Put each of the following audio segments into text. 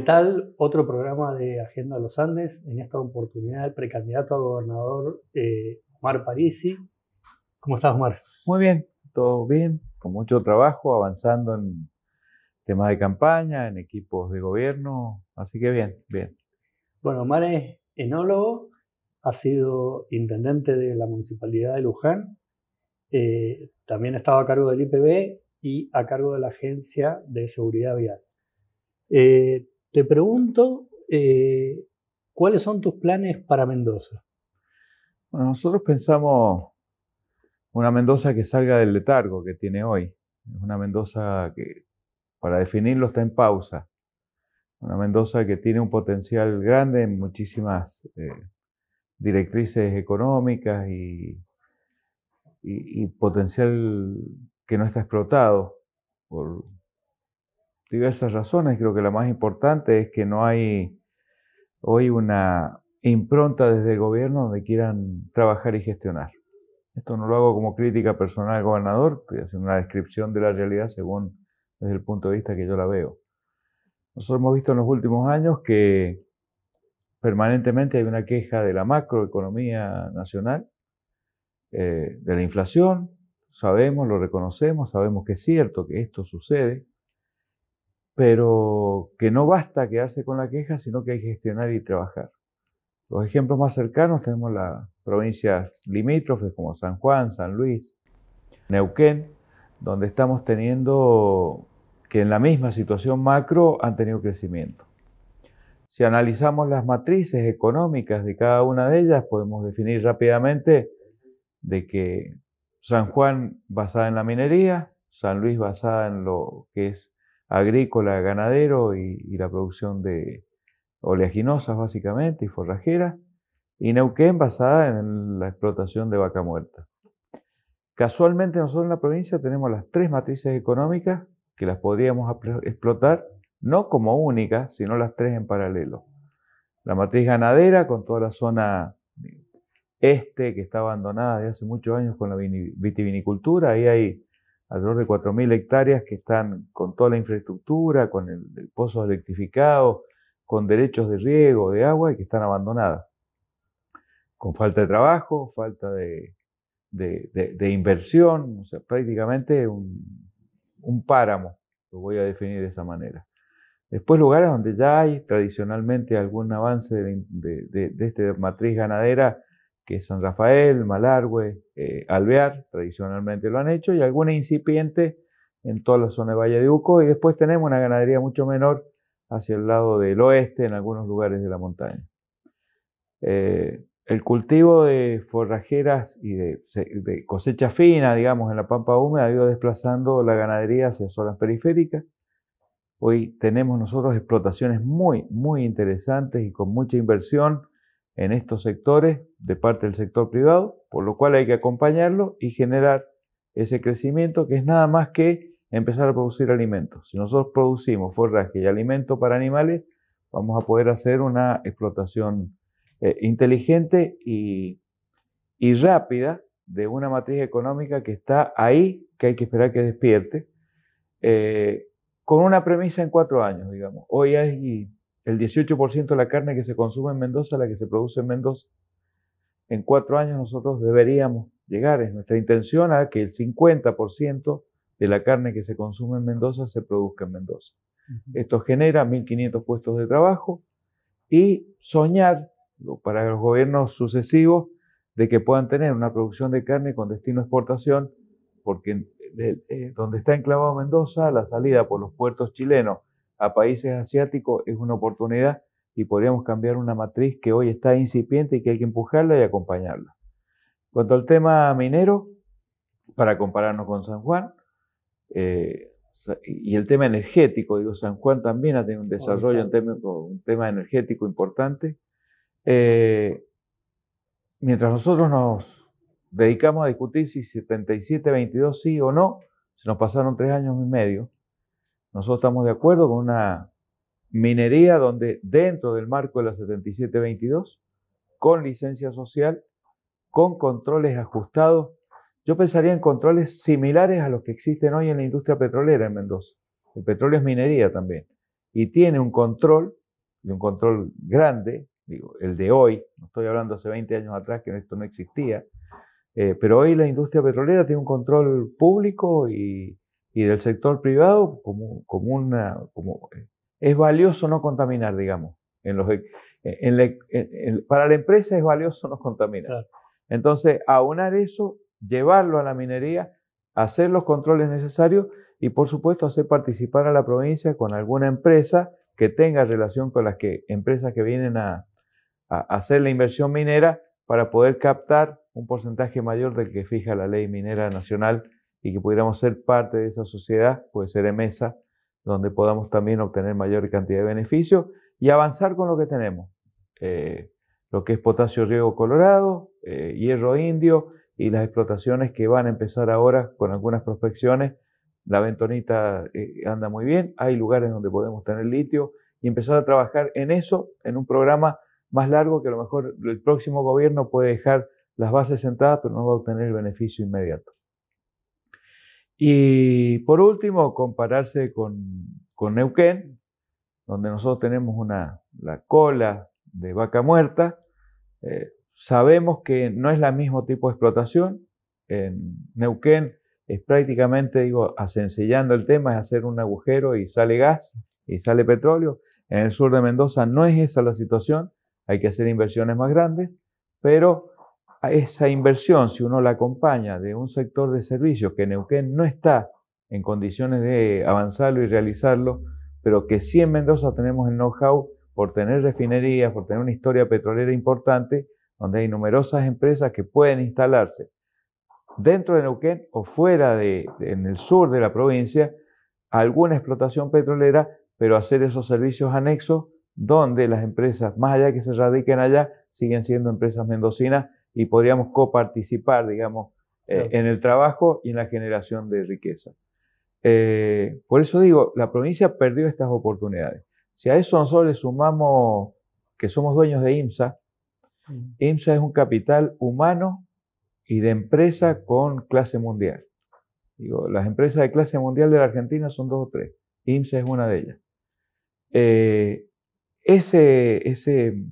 tal? Otro programa de Agenda Los Andes. En esta oportunidad, el precandidato a gobernador Omar Parisi. ¿Cómo estás, Omar? Muy bien, todo bien, con mucho trabajo, avanzando en temas de campaña, en equipos de gobierno, así que bien, bien. Bueno, Omar es enólogo, ha sido intendente de la Municipalidad de Luján, también estaba a cargo del IPB y a cargo de la Agencia de Seguridad Vial. Te pregunto, ¿cuáles son tus planes para Mendoza? Bueno, nosotros pensamos una Mendoza que salga del letargo que tiene hoy. Es una Mendoza que, para definirlo, está en pausa. Una Mendoza que tiene un potencial grande en muchísimas directrices económicas y potencial que no está explotado por diversas razones. Creo que la más importante es que no hay hoy una impronta desde el gobierno donde quieran trabajar y gestionar. Esto no lo hago como crítica personal al gobernador, estoy haciendo una descripción de la realidad según desde el punto de vista que yo la veo. Nosotros hemos visto en los últimos años que permanentemente hay una queja de la macroeconomía nacional, de la inflación. Sabemos, lo reconocemos, sabemos que es cierto que esto sucede, pero que no basta quedarse con la queja, sino que hay que gestionar y trabajar. Los ejemplos más cercanos tenemos las provincias limítrofes como San Juan, San Luis, Neuquén, donde estamos teniendo que en la misma situación macro han tenido crecimiento. Si analizamos las matrices económicas de cada una de ellas, podemos definir rápidamente de que San Juan basada en la minería, San Luis basada en lo que es agrícola, ganadero y la producción de oleaginosas básicamente y forrajeras, y Neuquén basada en la explotación de vaca muerta. Casualmente nosotros en la provincia tenemos las tres matrices económicas que las podríamos explotar, no como únicas, sino las tres en paralelo. La matriz ganadera con toda la zona este que está abandonada desde hace muchos años con la vitivinicultura, ahí hay alrededor de 4.000 hectáreas que están con toda la infraestructura, con el pozo electrificado, con derechos de riego, de agua y que están abandonadas. Con falta de trabajo, falta de inversión, o sea, prácticamente un páramo, lo voy a definir de esa manera. Después lugares donde ya hay tradicionalmente algún avance de esta matriz ganadera, que es San Rafael, Malargüe, Alvear, tradicionalmente lo han hecho, y alguna incipiente en toda la zona de Valle de Uco, y después tenemos una ganadería mucho menor hacia el lado del oeste, en algunos lugares de la montaña. El cultivo de forrajeras y de cosecha fina, digamos, en la pampa húmeda ha ido desplazando la ganadería hacia zonas periféricas. Hoy tenemos nosotros explotaciones muy, muy interesantes y con mucha inversión en estos sectores de parte del sector privado, por lo cual hay que acompañarlo y generar ese crecimiento que es nada más que empezar a producir alimentos. Si nosotros producimos forraje y alimento para animales, vamos a poder hacer una explotación inteligente y rápida de una matriz económica que está ahí, que hay que esperar que despierte, con una premisa en 4 años, digamos. Hoy hay el 18% de la carne que se consume en Mendoza, la que se produce en Mendoza. En 4 años nosotros deberíamos llegar, es nuestra intención, a que el 50% de la carne que se consume en Mendoza se produzca en Mendoza. Esto genera 1.500 puestos de trabajo y soñar para los gobiernos sucesivos de que puedan tener una producción de carne con destino a exportación, porque donde está enclavado Mendoza, la salida por los puertos chilenos a países asiáticos es una oportunidad y podríamos cambiar una matriz que hoy está incipiente y que hay que empujarla y acompañarla. En cuanto al tema minero, para compararnos con San Juan, y el tema energético, digo, San Juan también ha tenido un desarrollo, un tema energético importante. Mientras nosotros nos dedicamos a discutir si 77-22 sí o no, se nos pasaron 3 años y medio. Nosotros estamos de acuerdo con una minería donde dentro del marco de la 77-22, con licencia social, con controles ajustados, yo pensaría en controles similares a los que existen hoy en la industria petrolera en Mendoza. El petróleo es minería también. y tiene un control, y un control grande, digo, el de hoy, no estoy hablando hace 20 años atrás que esto no existía, pero hoy la industria petrolera tiene un control público y del sector privado es valioso no contaminar, digamos. Para la empresa es valioso no contaminar. Claro. Entonces, aunar eso, llevarlo a la minería, hacer los controles necesarios y, por supuesto, hacer participar a la provincia con alguna empresa que tenga relación con las empresas que vienen a hacer la inversión minera para poder captar un porcentaje mayor del que fija la ley minera nacional y que pudiéramos ser parte de esa sociedad, puede ser EMESA, donde podamos también obtener mayor cantidad de beneficios y avanzar con lo que tenemos. Lo que es potasio riego colorado, hierro indio y las explotaciones que van a empezar ahora con algunas prospecciones. La bentonita anda muy bien, hay lugares donde podemos tener litio y empezar a trabajar en eso, en un programa más largo que a lo mejor el próximo gobierno puede dejar las bases sentadas, pero no va a obtener el beneficio inmediato. Y por último, compararse con Neuquén, donde nosotros tenemos la cola de vaca muerta. Sabemos que no es el mismo tipo de explotación. En Neuquén es prácticamente, digo, sencillando el tema, es hacer un agujero y sale gas y sale petróleo. En el sur de Mendoza no es esa la situación, hay que hacer inversiones más grandes, pero a esa inversión, si uno la acompaña de un sector de servicios que Neuquén no está en condiciones de avanzarlo y realizarlo, pero que sí en Mendoza tenemos el know-how por tener refinerías, por tener una historia petrolera importante, donde hay numerosas empresas que pueden instalarse dentro de Neuquén o fuera en el sur de la provincia, alguna explotación petrolera, pero hacer esos servicios anexos donde las empresas, más allá de que se radiquen allá, siguen siendo empresas mendocinas y podríamos coparticipar, digamos, claro, en el trabajo y en la generación de riqueza. Por eso digo, la provincia perdió estas oportunidades. Si a eso nosotros le sumamos que somos dueños de IMSA, IMSA es un capital humano y de empresa con clase mundial. Digo, las empresas de clase mundial de la Argentina son 2 o 3. IMSA es una de ellas. Ese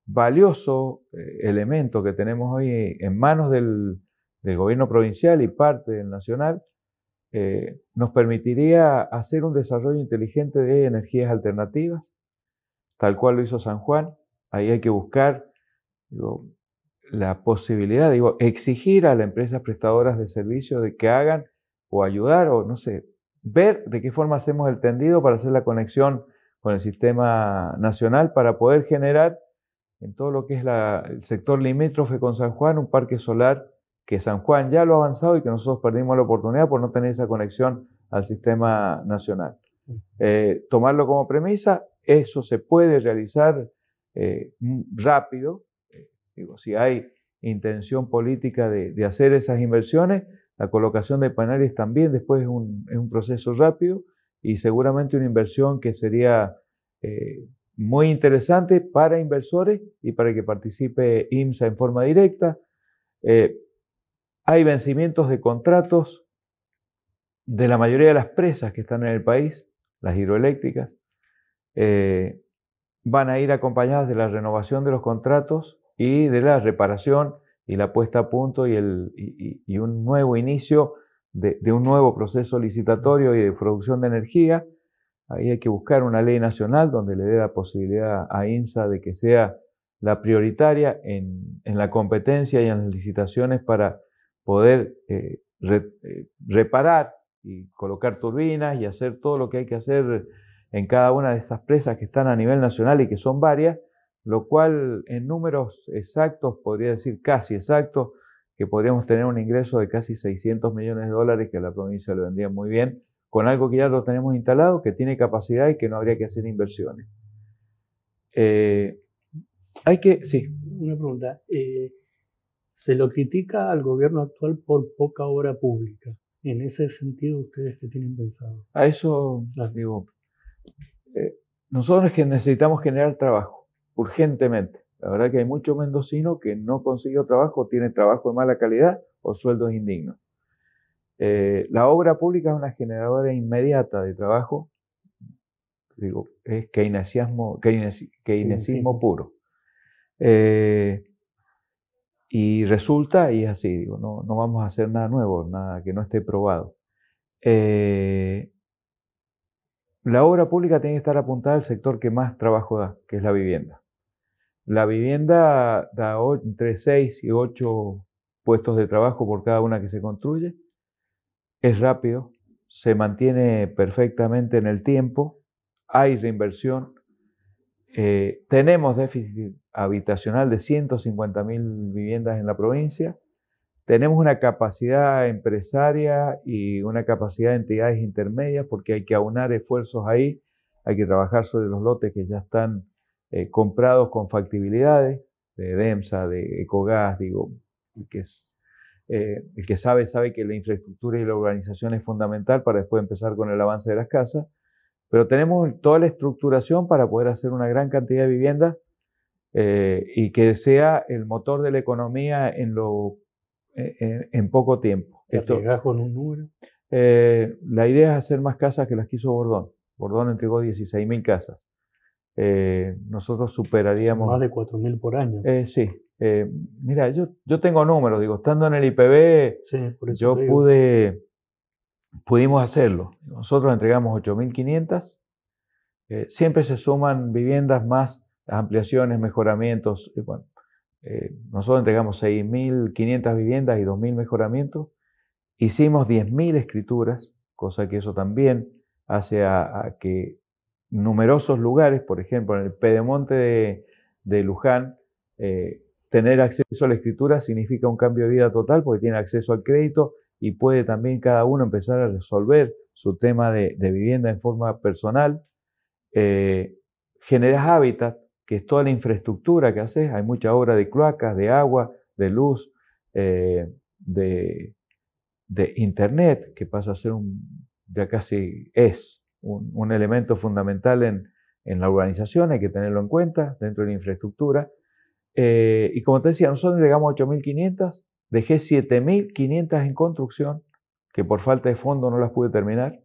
valioso elemento que tenemos hoy en manos del gobierno provincial y parte del nacional nos permitiría hacer un desarrollo inteligente de energías alternativas, tal cual lo hizo San Juan. Ahí hay que buscar, digo, la posibilidad, digo, exigir a las empresas prestadoras de servicios de que hagan o ayudar o no sé, ver de qué forma hacemos el tendido para hacer la conexión con el sistema nacional para poder generar en todo lo que es el sector limítrofe con San Juan un parque solar que San Juan ya lo ha avanzado y que nosotros perdimos la oportunidad por no tener esa conexión al sistema nacional. Tomarlo como premisa, eso se puede realizar rápido. Digo, si hay intención política de hacer esas inversiones, la colocación de paneles también después es un proceso rápido y seguramente una inversión que sería muy interesante para inversores y para que participe IMSA en forma directa. Hay vencimientos de contratos de la mayoría de las presas que están en el país, las hidroeléctricas. Van a ir acompañadas de la renovación de los contratos y de la reparación y la puesta a punto y un nuevo inicio de un nuevo proceso licitatorio y de producción de energía. Ahí hay que buscar una ley nacional donde le dé la posibilidad a INSA de que sea la prioritaria en la competencia y en las licitaciones para poder reparar y colocar turbinas y hacer todo lo que hay que hacer en cada una de estas presas que están a nivel nacional y que son varias, lo cual en números exactos, podría decir casi exactos, que podríamos tener un ingreso de casi $600 millones que a la provincia le vendría muy bien, con algo que ya lo tenemos instalado, que tiene capacidad y que no habría que hacer inversiones. Sí. Una pregunta. Se lo critica al gobierno actual por poca obra pública. En ese sentido, ¿ustedes qué tienen pensado? A eso digo, nosotros necesitamos generar trabajo, urgentemente. La verdad que hay muchos mendocinos que no consiguen trabajo, tienen trabajo de mala calidad o sueldos indignos. La obra pública es una generadora inmediata de trabajo. digo, es keynesianismo puro. Y resulta, y es así, digo, no vamos a hacer nada nuevo, nada que no esté probado. La obra pública tiene que estar apuntada al sector que más trabajo da, que es la vivienda. La vivienda da entre 6 y 8 puestos de trabajo por cada una que se construye. Es rápido, se mantiene perfectamente en el tiempo, hay reinversión. Tenemos déficit habitacional de 150.000 viviendas en la provincia. Tenemos una capacidad empresaria y una capacidad de entidades intermedias porque hay que aunar esfuerzos ahí, hay que trabajar sobre los lotes que ya están comprados con factibilidades, de DEMSA, de Ecogas, digo, el que sabe que la infraestructura y la urbanización es fundamental para después empezar con el avance de las casas, pero tenemos toda la estructuración para poder hacer una gran cantidad de viviendas y que sea el motor de la economía en poco tiempo. ¿Te arriesgás con un número? La idea es hacer más casas que las que hizo Bordón. Bordón entregó 16.000 casas. Nosotros superaríamos... Más de 4.000 por año. Sí. Mira, yo tengo números, digo, estando en el IPB, sí, por eso pudimos hacerlo. Nosotros entregamos 8.500. Siempre se suman viviendas más ampliaciones, mejoramientos. Bueno, nosotros entregamos 6.500 viviendas y 2.000 mejoramientos. Hicimos 10.000 escrituras, cosa que eso también hace a que numerosos lugares, por ejemplo, en el Pedemonte de Luján, tener acceso a la escritura significa un cambio de vida total porque tiene acceso al crédito y puede también cada uno empezar a resolver su tema de vivienda en forma personal. Generas hábitat, que es toda la infraestructura que haces. Hay mucha obra de cloacas, de agua, de luz, de internet, que pasa a ser ya casi es un elemento fundamental en la urbanización. Hay que tenerlo en cuenta dentro de la infraestructura. Y como te decía, nosotros entregamos 8.500, dejé 7.500 en construcción, que por falta de fondo no las pude terminar.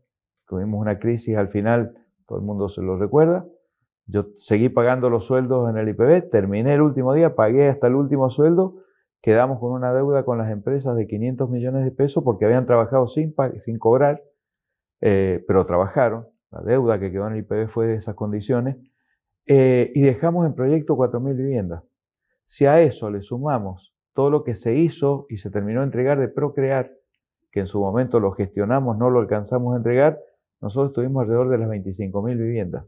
Tuvimos una crisis al final, todo el mundo se lo recuerda. Yo seguí pagando los sueldos en el IPB, terminé el último día, pagué hasta el último sueldo, quedamos con una deuda con las empresas de 500 millones de pesos porque habían trabajado sin cobrar, pero trabajaron. La deuda que quedó en el IPB fue de esas condiciones. Y dejamos en proyecto 4.000 viviendas. Si a eso le sumamos todo lo que se hizo y se terminó de entregar de Procrear, que en su momento lo gestionamos, no lo alcanzamos a entregar, nosotros tuvimos alrededor de las 25.000 viviendas.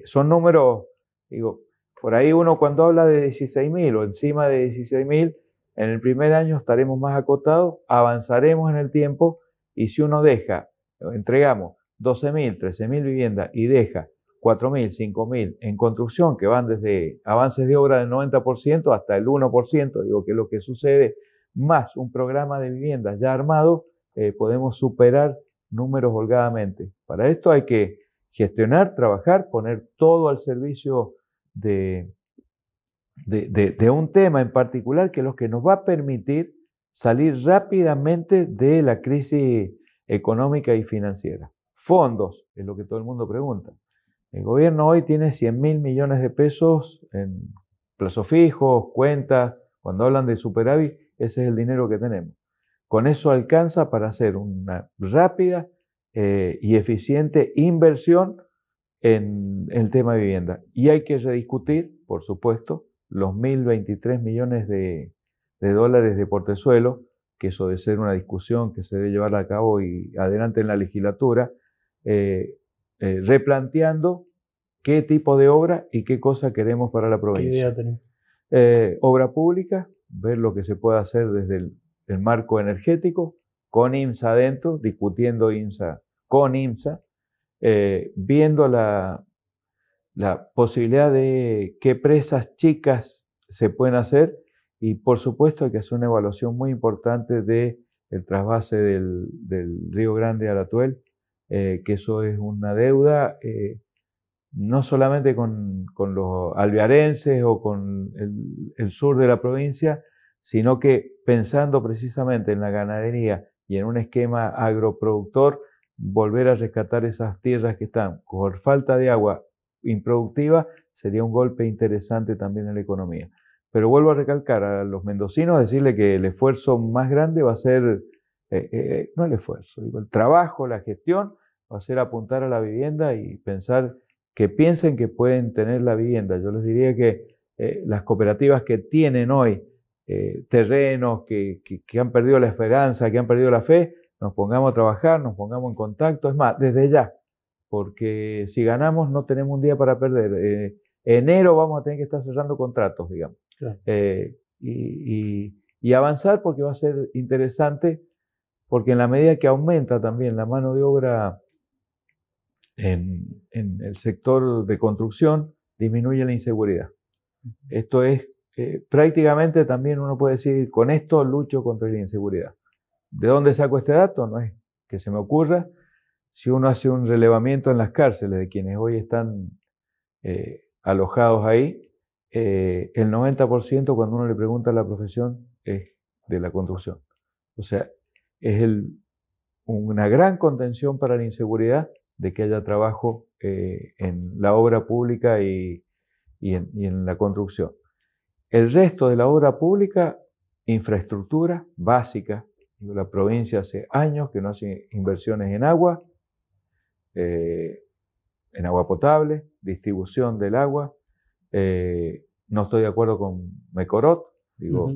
Son números, digo, por ahí uno cuando habla de 16.000 o encima de 16.000, en el primer año estaremos más acotados, avanzaremos en el tiempo y si uno entregamos 12.000, 13.000 viviendas y deja 4.000, 5.000 en construcción, que van desde avances de obra del 90% hasta el 1%, digo que es lo que sucede, más un programa de viviendas ya armado, podemos superar números holgadamente. Para esto hay que gestionar, trabajar, poner todo al servicio de un tema en particular que es lo que nos va a permitir salir rápidamente de la crisis económica y financiera. Fondos, es lo que todo el mundo pregunta. El gobierno hoy tiene 100.000 millones de pesos en plazos fijos, cuentas. Cuando hablan de superávit, ese es el dinero que tenemos. Con eso alcanza para hacer una rápida y eficiente inversión en el tema de vivienda. Y hay que rediscutir, por supuesto, los 1.023 millones de dólares de portezuelo, que eso debe ser una discusión que se debe llevar a cabo y adelante en la legislatura, replanteando qué tipo de obra y qué cosa queremos para la provincia. ¿Qué idea tenés? Obra pública, ver lo que se puede hacer desde el marco energético, con IMSA adentro, discutiendo IMSA con IMSA, viendo la posibilidad de qué presas chicas se pueden hacer y por supuesto hay que hacer una evaluación muy importante del trasvase del Río Grande al Atuel, que eso es una deuda no solamente con los alvearenses o con el sur de la provincia, sino que pensando precisamente en la ganadería y en un esquema agroproductor, volver a rescatar esas tierras que están por falta de agua improductiva sería un golpe interesante también en la economía. Pero vuelvo a recalcar a los mendocinos, decirle que el esfuerzo más grande va a ser, no el esfuerzo, digo, el trabajo, la gestión, va a ser apuntar a la vivienda y pensar que piensen que pueden tener la vivienda. Yo les diría que las cooperativas que tienen hoy terrenos, que han perdido la esperanza, que han perdido la fe, nos pongamos a trabajar, nos pongamos en contacto, es más, desde ya, porque si ganamos no tenemos un día para perder. Enero vamos a tener que estar cerrando contratos, digamos. Claro. Y avanzar porque va a ser interesante, porque en la medida que aumenta también la mano de obra en el sector de construcción, disminuye la inseguridad. Esto es, prácticamente también uno puede decir, con esto lucho contra la inseguridad. ¿De dónde saco este dato? No es que se me ocurra. Si uno hace un relevamiento en las cárceles de quienes hoy están alojados ahí, el 90% cuando uno le pregunta a la profesión es de la construcción. O sea, es una gran contención para la inseguridad de que haya trabajo en la obra pública y en la construcción. El resto de la obra pública, infraestructura básica. La provincia hace años que no hace inversiones en agua potable, distribución del agua. No estoy de acuerdo con Mecorot, digo,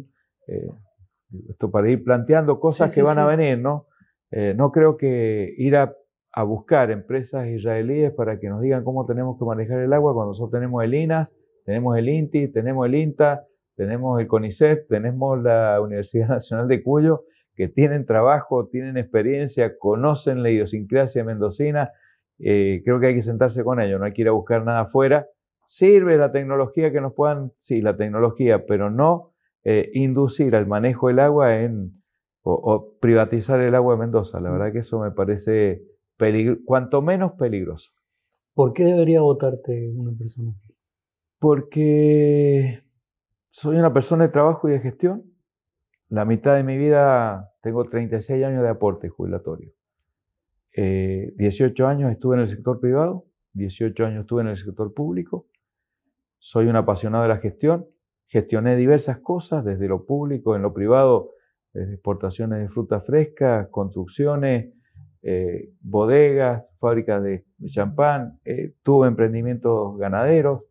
esto para ir planteando cosas que van a venir, ¿no? No creo que ir a buscar empresas israelíes para que nos digan cómo tenemos que manejar el agua cuando nosotros tenemos el INAS, tenemos el INTI, tenemos el INTA, tenemos el CONICET, tenemos la Universidad Nacional de Cuyo, que tienen trabajo, tienen experiencia, conocen la idiosincrasia mendocina. Creo que hay que sentarse con ellos, no hay que ir a buscar nada afuera. Sirve la tecnología que nos puedan, sí, la tecnología, pero no inducir al manejo del agua o privatizar el agua de Mendoza. La verdad que eso me parece cuanto menos peligroso. ¿Por qué debería votarte una persona? Porque soy una persona de trabajo y de gestión. La mitad de mi vida tengo 36 años de aporte jubilatorio. 18 años estuve en el sector privado, 18 años estuve en el sector público. Soy un apasionado de la gestión. Gestioné diversas cosas, desde lo público, en lo privado, desde exportaciones de frutas frescas, construcciones, bodegas, fábricas de champán. Tuve emprendimientos ganaderos.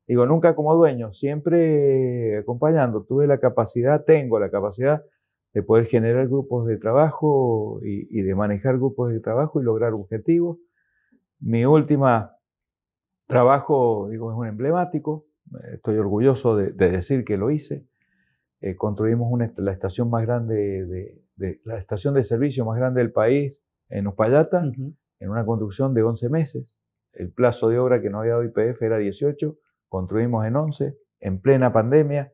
Digo, nunca como dueño, siempre acompañando. Tengo la capacidad de poder generar grupos de trabajo y de manejar grupos de trabajo y lograr objetivos. Mi última trabajo, digo, es un emblemático. Estoy orgulloso de decir que lo hice. Construimos la estación más grande, la estación de servicio más grande del país en Uspallata, en una construcción de 11 meses. El plazo de obra que nos había dado YPF era 18, construimos en 11, en plena pandemia.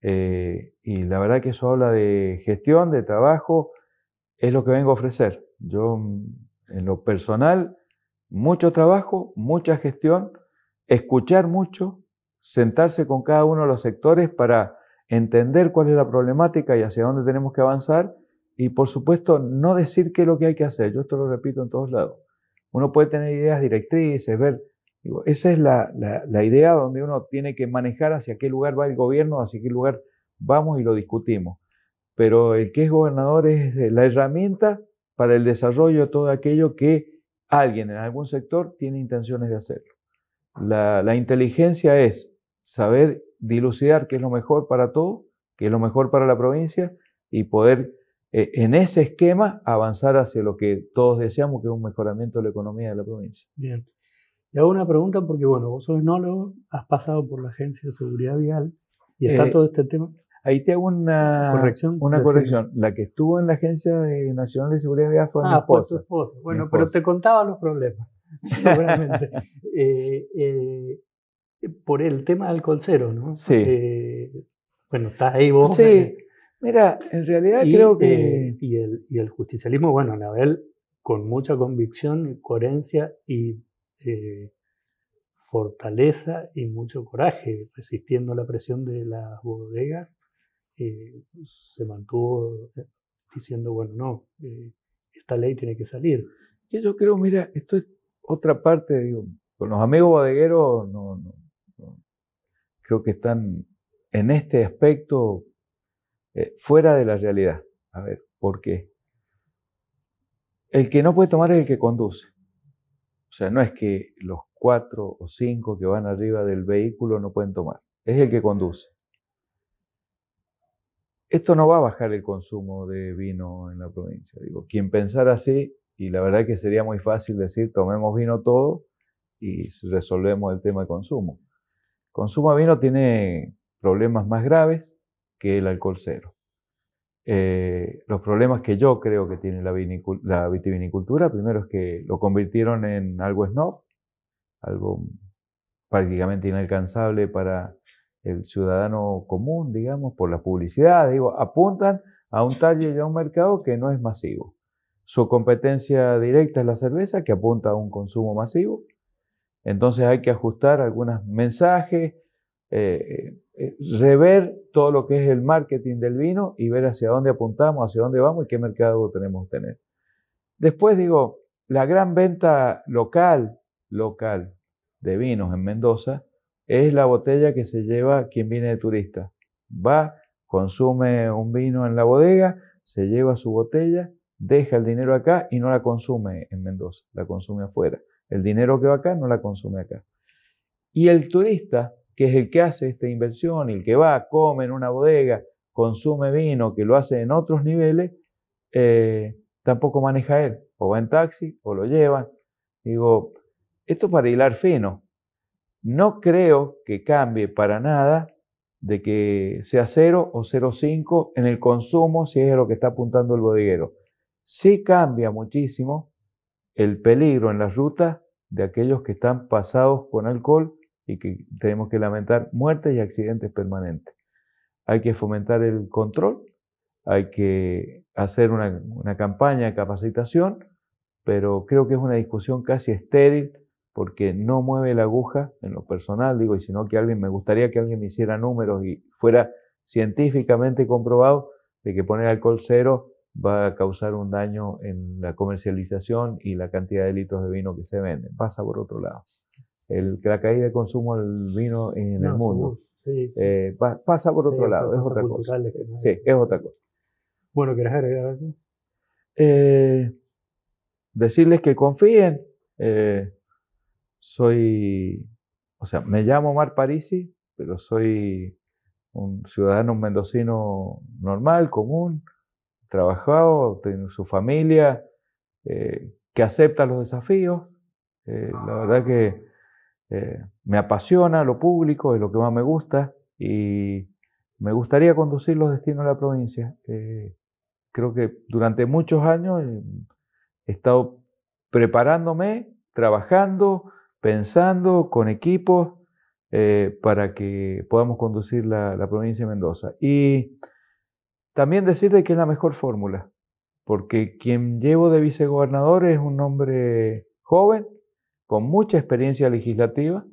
Y la verdad que eso habla de gestión, de trabajo, es lo que vengo a ofrecer. Yo, en lo personal, mucho trabajo, mucha gestión, escuchar mucho, sentarse con cada uno de los sectores para entender cuál es la problemática y hacia dónde tenemos que avanzar y, por supuesto, no decir qué es lo que hay que hacer. Yo esto lo repito en todos lados. Uno puede tener ideas directrices, ver. Digo, esa es la idea donde uno tiene que manejar hacia qué lugar va el gobierno, hacia qué lugar vamos y lo discutimos. Pero el que es gobernador es la herramienta para el desarrollo de todo aquello que alguien en algún sector tiene intenciones de hacerlo. La inteligencia es saber dilucidar qué es lo mejor para todo, qué es lo mejor para la provincia y poder en ese esquema avanzar hacia lo que todos deseamos, que es un mejoramiento de la economía de la provincia. Bien. Le hago una pregunta porque, bueno, vos sos enólogo, has pasado por la Agencia de Seguridad Vial y está todo este tema. Ahí te hago una corrección. La que estuvo en la Agencia Nacional de Seguridad Vial fue mi esposa. Fue tu esposa. Bueno, pero te contaba los problemas, seguramente. Por el tema del colcero, ¿no? Sí. Bueno, estás ahí vos. Sí. Mira, en realidad creo que... Y el justicialismo, bueno, Anabel, con mucha convicción, coherencia y fortaleza y mucho coraje, resistiendo la presión de las bodegas, se mantuvo diciendo, bueno, no, esta ley tiene que salir. Que yo creo, mira, esto es otra parte, digo, con los amigos bodegueros no, creo que están en este aspecto fuera de la realidad. A ver, ¿por qué? El que no puede tomar es el que conduce. O sea, no es que los 4 o 5 que van arriba del vehículo no pueden tomar, es el que conduce. Esto no va a bajar el consumo de vino en la provincia. Digo, quien pensara así, y la verdad que sería muy fácil decir, tomemos vino todo y resolvemos el tema de consumo. El consumo de vino tiene problemas más graves que el alcohol cero. Los problemas que yo creo que tiene la vitivinicultura, primero es que lo convirtieron en algo snob, algo prácticamente inalcanzable para el ciudadano común, digamos, por la publicidad. Digo, apuntan a un target y a un mercado que no es masivo. Su competencia directa es la cerveza, que apunta a un consumo masivo. Entonces hay que ajustar algunos mensajes, rever todo lo que es el marketing del vino y ver hacia dónde apuntamos, hacia dónde vamos y qué mercado tenemos que tener. Después digo, la gran venta local de vinos en Mendoza es la botella que se lleva quien viene de turista. Va, consume un vino en la bodega, se lleva su botella, deja el dinero acá y no la consume en Mendoza, la consume afuera. El dinero que va acá no la consume acá. Y el turista, que es el que hace esta inversión y el que va, come en una bodega, consume vino, que lo hace en otros niveles, tampoco maneja él. O va en taxi o lo llevan. Digo, esto para hilar fino. No creo que cambie para nada de que sea 0 o 0,5 en el consumo si es a lo que está apuntando el bodeguero. Sí cambia muchísimo el peligro en las rutas de aquellos que están pasados con alcohol y que tenemos que lamentar muertes y accidentes permanentes. Hay que fomentar el control, hay que hacer una campaña de capacitación, pero creo que es una discusión casi estéril porque no mueve la aguja en lo personal, digo, y sino que me gustaría que alguien me hiciera números y fuera científicamente comprobado de que poner alcohol cero va a causar un daño en la comercialización y la cantidad de litros de vino que se venden. Pasa por otro lado. La caída de consumo del vino en el mundo sí. pasa por otro lado, es otra cosa. Sí, es otra cosa. Bueno, ¿querés agregar algo? Decirles que confíen. Me llamo Omar Parisi, pero soy un ciudadano mendocino normal, común, trabajado, tiene su familia, que acepta los desafíos. La verdad que me apasiona lo público, es lo que más me gusta y me gustaría conducir los destinos de la provincia. Creo que durante muchos años he estado preparándome, trabajando, pensando con equipos para que podamos conducir la provincia de Mendoza. Y también decirle que es la mejor fórmula, porque quien llevo de vicegobernador es un hombre joven, con mucha experiencia legislativa.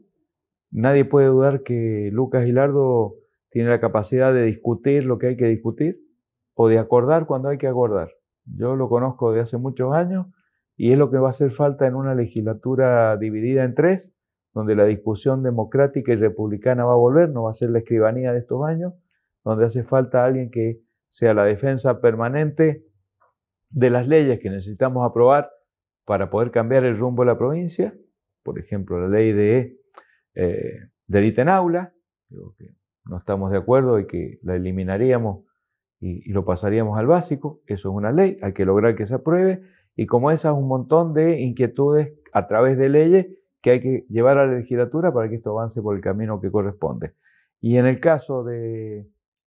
Nadie puede dudar que Lucas Gilardo tiene la capacidad de discutir lo que hay que discutir o de acordar cuando hay que acordar. Yo lo conozco de hace muchos años y es lo que va a hacer falta en una legislatura dividida en 3, donde la discusión democrática y republicana va a volver, no va a ser la escribanía de estos años, donde hace falta alguien que sea la defensa permanente de las leyes que necesitamos aprobar para poder cambiar el rumbo de la provincia. Por ejemplo, la ley de delito en aula, digo que no estamos de acuerdo y que la eliminaríamos y lo pasaríamos al básico. Eso es una ley, hay que lograr que se apruebe. Y como esas, un montón de inquietudes a través de leyes que hay que llevar a la legislatura para que esto avance por el camino que corresponde. Y en el caso de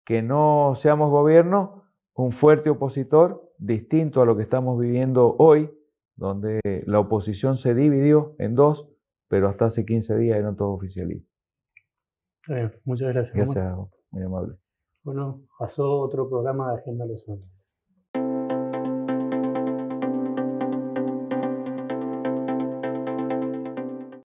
que no seamos gobierno, un fuerte opositor, distinto a lo que estamos viviendo hoy, donde la oposición se dividió en 2, pero hasta hace 15 días eran todos oficialistas. Muchas gracias. Gracias, muy amable. Bueno, pasó otro programa de Agenda Lozano.